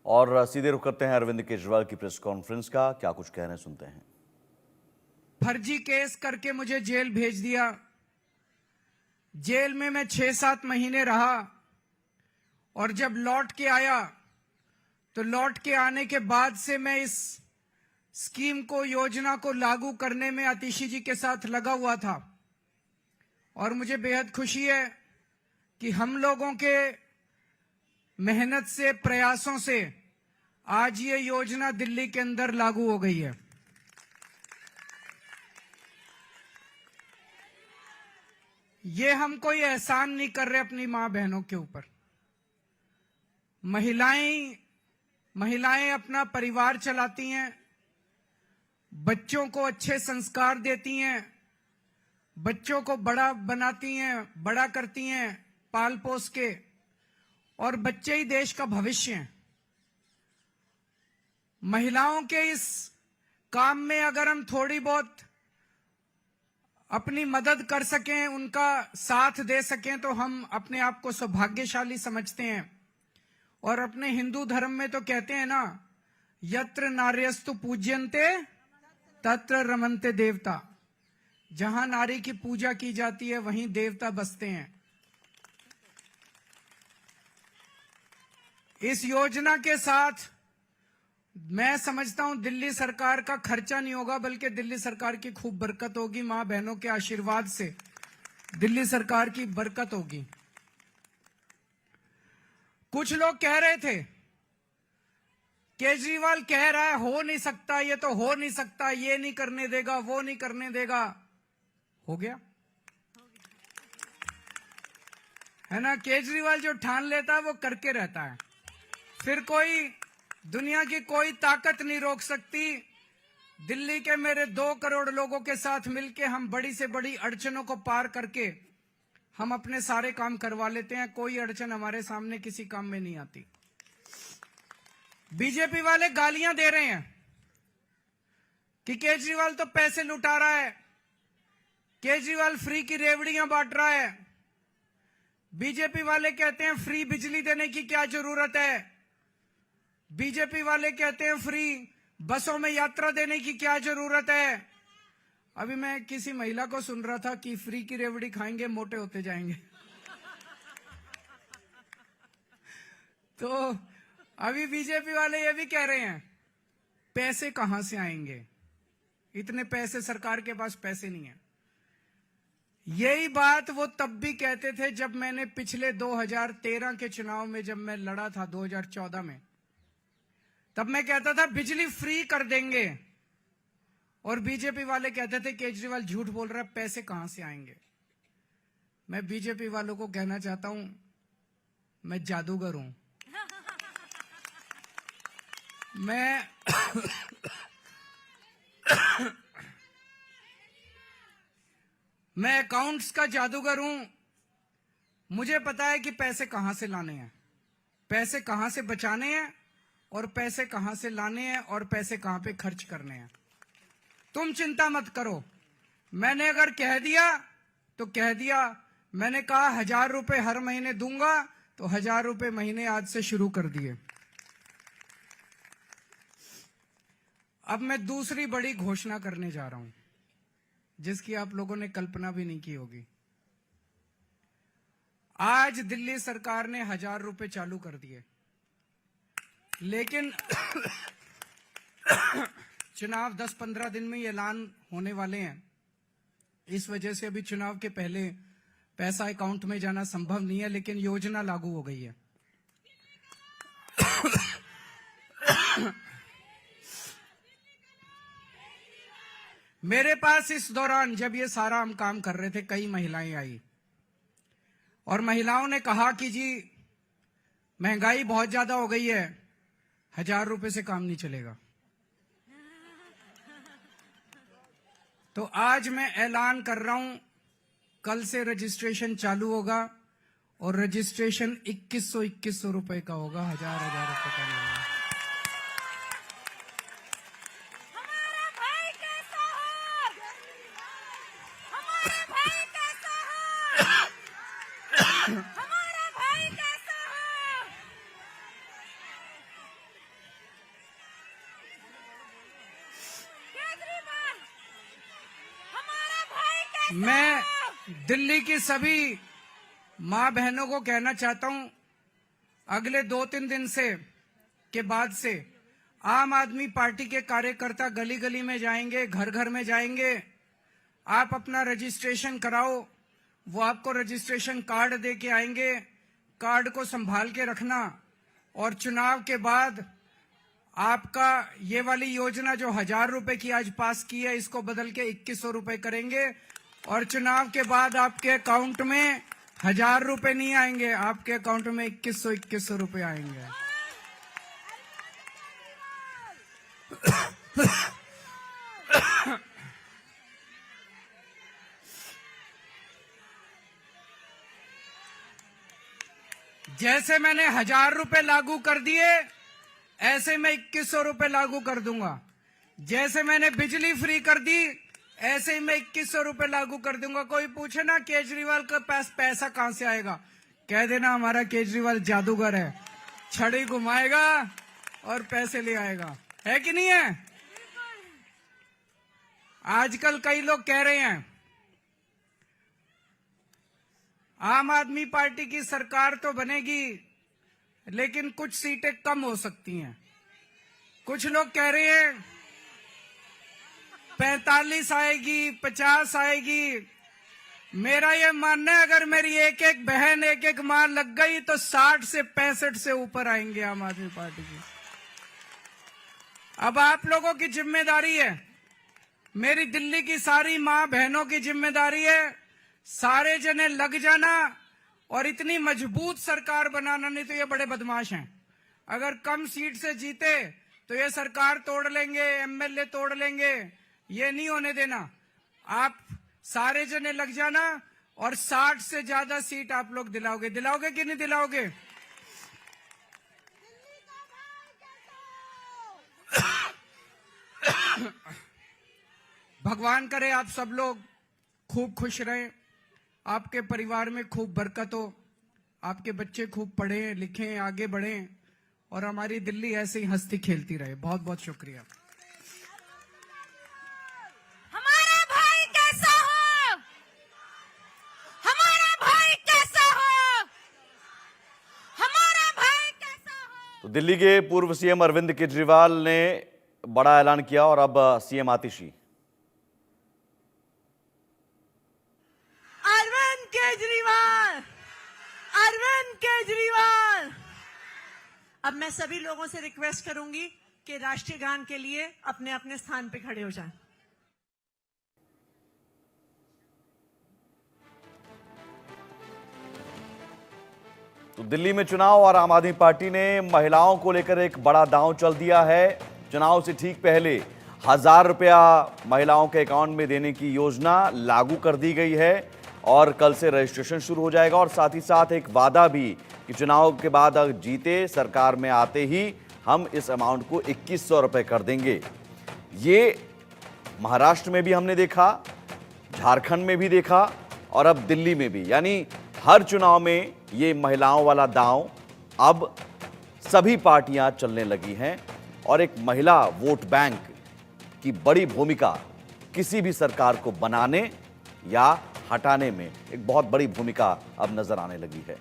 और सीधे रुख करते हैं अरविंद केजरीवाल की प्रेस कॉन्फ्रेंस का। क्या कुछ कह रहे हैं, सुनते हैं। फर्जी केस करके मुझे जेल भेज दिया। जेल में मैं 6-7 महीने रहा और जब लौट के आया तो लौट के आने के बाद से मैं इस स्कीम को, योजना को लागू करने में आतिशी जी के साथ लगा हुआ था। और मुझे बेहद खुशी है कि हम लोगों के मेहनत से, प्रयासों से आज ये योजना दिल्ली के अंदर लागू हो गई है। ये हम कोई एहसान नहीं कर रहे अपनी मां बहनों के ऊपर। महिलाएं अपना परिवार चलाती हैं, बच्चों को अच्छे संस्कार देती हैं, बच्चों को बड़ा बनाती हैं, बड़ा करती हैं पाल पोस के, और बच्चे ही देश का भविष्य हैं। महिलाओं के इस काम में अगर हम थोड़ी बहुत अपनी मदद कर सकें, उनका साथ दे सकें, तो हम अपने आप को सौभाग्यशाली समझते हैं। और अपने हिंदू धर्म में तो कहते हैं ना, यत्र नार्यस्तु पूज्यन्ते तत्र रमन्ते देवता। जहां नारी की पूजा की जाती है वहीं देवता बसते हैं। इस योजना के साथ मैं समझता हूं दिल्ली सरकार का खर्चा नहीं होगा, बल्कि दिल्ली सरकार की खूब बरकत होगी। मां बहनों के आशीर्वाद से दिल्ली सरकार की बरकत होगी। कुछ लोग कह रहे थे केजरीवाल कह रहा है हो नहीं सकता, ये तो हो नहीं सकता, ये नहीं करने देगा, वो नहीं करने देगा। हो गया है ना। केजरीवाल जो ठान लेता है वो करके रहता है। फिर कोई दुनिया की कोई ताकत नहीं रोक सकती। दिल्ली के मेरे 2 करोड़ लोगों के साथ मिलके हम बड़ी से बड़ी अड़चनों को पार करके हम अपने सारे काम करवा लेते हैं। कोई अड़चन हमारे सामने किसी काम में नहीं आती। बीजेपी वाले गालियां दे रहे हैं कि केजरीवाल तो पैसे लुटा रहा है, केजरीवाल फ्री की रेवड़ियां बांट रहा है। बीजेपी वाले कहते हैं फ्री बिजली देने की क्या जरूरत है। बीजेपी वाले कहते हैं फ्री बसों में यात्रा देने की क्या जरूरत है। अभी मैं किसी महिला को सुन रहा था कि फ्री की रेवड़ी खाएंगे मोटे होते जाएंगे। तो अभी बीजेपी वाले ये भी कह रहे हैं पैसे कहां से आएंगे, इतने पैसे, सरकार के पास पैसे नहीं है। यही बात वो तब भी कहते थे जब मैंने पिछले 2013 के चुनाव में जब मैं लड़ा था 2014 में, तब मैं कहता था बिजली फ्री कर देंगे, और बीजेपी वाले कहते थे केजरीवाल झूठ बोल रहा है, पैसे कहां से आएंगे। मैं बीजेपी वालों को कहना चाहता हूं, मैं जादूगर हूं। मैं अकाउंट्स का जादूगर हूं। मुझे पता है कि पैसे कहां से लाने हैं, पैसे कहां से बचाने हैं, और पैसे कहां से लाने हैं, और पैसे कहां पे खर्च करने हैं। तुम चिंता मत करो। मैंने अगर कह दिया तो कह दिया। मैंने कहा 1000 रुपए हर महीने दूंगा, तो 1000 रुपए महीने आज से शुरू कर दिए। अब मैं दूसरी बड़ी घोषणा करने जा रहा हूं, जिसकी आप लोगों ने कल्पना भी नहीं की होगी। आज दिल्ली सरकार ने 1000 रुपए चालू कर दिए, लेकिन चुनाव 10-15 दिन में ऐलान होने वाले हैं। इस वजह से अभी चुनाव के पहले पैसा अकाउंट में जाना संभव नहीं है, लेकिन योजना लागू हो गई है। मेरे पास इस दौरान जब ये सारा हम काम कर रहे थे, कई महिलाएं आई और महिलाओं ने कहा कि जी महंगाई बहुत ज्यादा हो गई है, 1000 रुपए से काम नहीं चलेगा। तो आज मैं ऐलान कर रहा हूं, कल से रजिस्ट्रेशन चालू होगा, और रजिस्ट्रेशन 2100 रुपए का होगा, 1000 रुपए का नहीं होगा। मैं दिल्ली की सभी माँ बहनों को कहना चाहता हूं, अगले 2-3 दिन से के बाद से आम आदमी पार्टी के कार्यकर्ता गली गली में जाएंगे, घर घर में जाएंगे। आप अपना रजिस्ट्रेशन कराओ, वो आपको रजिस्ट्रेशन कार्ड दे के आएंगे। कार्ड को संभाल के रखना और चुनाव के बाद आपका ये वाली योजना जो 1000 रुपए की आज पास की है, इसको बदल के 2100 रुपए करेंगे। और चुनाव के बाद आपके अकाउंट में 1000 रुपए नहीं आएंगे, आपके अकाउंट में 2100 रुपए आएंगे। जैसे मैंने 1000 रुपए लागू कर दिए, ऐसे मैं 2100 रुपए लागू कर दूंगा। जैसे मैंने बिजली फ्री कर दी, ऐसे ही मैं 2100 रुपए लागू कर दूंगा। कोई पूछे ना केजरीवाल के पास पैसा कहां से आएगा, कह देना हमारा केजरीवाल जादूगर है, छड़ी घुमाएगा और पैसे ले आएगा। है कि नहीं है? आजकल कई लोग कह रहे हैं आम आदमी पार्टी की सरकार तो बनेगी, लेकिन कुछ सीटें कम हो सकती हैं। कुछ लोग कह रहे हैं 45 आएगी, 50 आएगी। मेरा ये मानना है, अगर मेरी एक एक बहन, एक एक मां लग गई तो 60 से 65 से ऊपर आएंगे आम आदमी पार्टी की। अब आप लोगों की जिम्मेदारी है, मेरी दिल्ली की सारी मां बहनों की जिम्मेदारी है, सारे जने लग जाना और इतनी मजबूत सरकार बनाना। नहीं तो ये बड़े बदमाश हैं, अगर कम सीट से जीते तो ये सरकार तोड़ लेंगे, एमएलए तोड़ लेंगे। ये नहीं होने देना। आप सारे जने लग जाना और 60 से ज्यादा सीट आप लोग दिलाओगे। दिलाओगे कि नहीं दिलाओगे? भगवान करे आप सब लोग खूब खुश रहें, आपके परिवार में खूब बरकत हो, आपके बच्चे खूब पढ़ें लिखें, आगे बढ़ें और हमारी दिल्ली ऐसे ही हंसती खेलती रहे। बहुत बहुत शुक्रिया। हमारा भाई कैसा हो, हमारा भाई कैसा हो, हमारा भाई कैसा हो। तो दिल्ली के पूर्व सीएम अरविंद केजरीवाल ने बड़ा ऐलान किया और अब सीएम आतिशी। केजरीवाल, अरविंद केजरीवाल। अब मैं सभी लोगों से रिक्वेस्ट करूंगी कि राष्ट्रीय गान के लिए अपने अपने स्थान पे खड़े हो जाएं। तो दिल्ली में चुनाव और आम आदमी पार्टी ने महिलाओं को लेकर एक बड़ा दांव चल दिया है। चुनाव से ठीक पहले 1000 रुपया महिलाओं के अकाउंट में देने की योजना लागू कर दी गई है और कल से रजिस्ट्रेशन शुरू हो जाएगा। और साथ ही साथ एक वादा भी कि चुनाव के बाद अगर जीते सरकार में आते ही हम इस अमाउंट को 2100 रुपये कर देंगे। ये महाराष्ट्र में भी हमने देखा, झारखंड में भी देखा और अब दिल्ली में भी। यानी हर चुनाव में ये महिलाओं वाला दांव अब सभी पार्टियां चलने लगी हैं और एक महिला वोट बैंक की बड़ी भूमिका किसी भी सरकार को बनाने या हटाने में एक बहुत बड़ी भूमिका अब नजर आने लगी है।